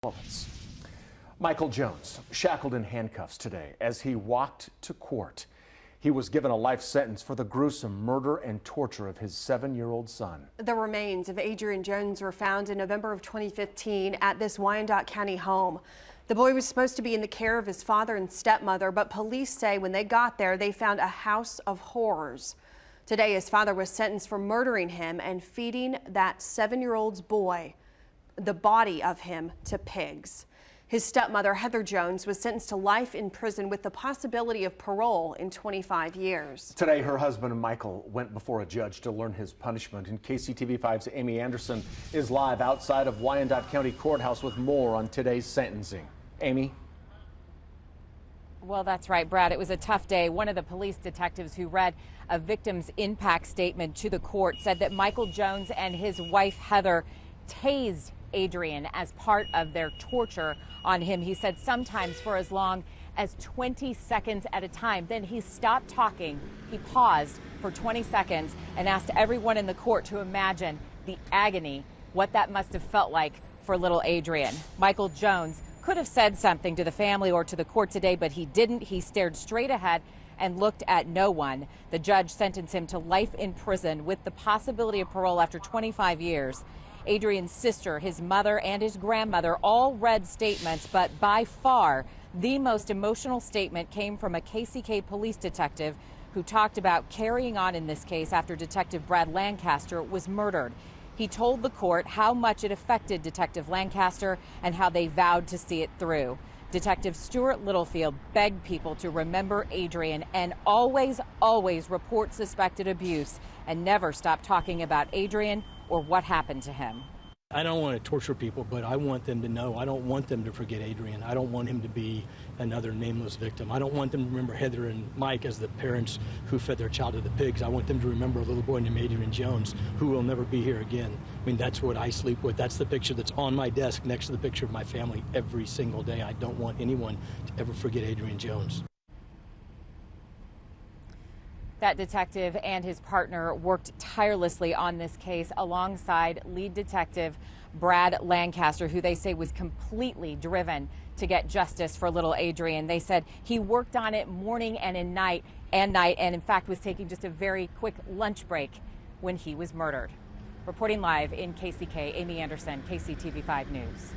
Moments. Michael Jones shackled in handcuffs today as he walked to court. He was given a life sentence for the gruesome murder and torture of his 7-year-old son. The remains of Adrian Jones were found in November of 2015 at this Wyandotte County home. The boy was supposed to be in the care of his father and stepmother, but police say when they got there, they found a house of horrors. Today, his father was sentenced for murdering him and feeding that 7-year-old's boy, the body of him, to pigs. His stepmother, Heather Jones, was sentenced to life in prison with the possibility of parole in 25 years. Today, her husband, Michael, went before a judge to learn his punishment. And KCTV5's Amy Anderson is live outside of Wyandotte County Courthouse with more on today's sentencing. Amy? Well, that's right, Brad. It was a tough day. One of the police detectives who read a victim's impact statement to the court said that Michael Jones and his wife, Heather, tased Adrian as part of their torture on him. He said sometimes for as long as 20 seconds at a time. Then he stopped talking. He paused for 20 seconds and asked everyone in the court to imagine the agony, what that must have felt like for little Adrian. Michael Jones could have said something to the family or to the court today, but he didn't. He stared straight ahead and looked at no one. The judge sentenced him to life in prison with the possibility of parole after 25 years. Adrian's sister, his mother, and his grandmother all read statements, but by far the most emotional statement came from a KCK police detective who talked about carrying on in this case after Detective Brad Lancaster was murdered. He told the court how much it affected Detective Lancaster and how they vowed to see it through. Detective Stuart Littlefield begged people to remember Adrian and always report suspected abuse and never stop talking about Adrian or what happened to him. I don't want to torture people, but I want them to know. I don't want them to forget Adrian. I don't want him to be another nameless victim. I don't want them to remember Heather and Mike as the parents who fed their child to the pigs. I want them to remember a little boy named Adrian Jones, who will never be here again. I mean, that's what I sleep with. That's the picture that's on my desk next to the picture of my family every single day. I don't want anyone to ever forget Adrian Jones. That detective and his partner worked tirelessly on this case alongside lead detective Brad Lancaster, who they say was completely driven to get justice for little Adrian. They said he worked on it morning and night, and in fact was taking just a very quick lunch break when he was murdered. Reporting live in KCK, Amy Anderson, KCTV5 News.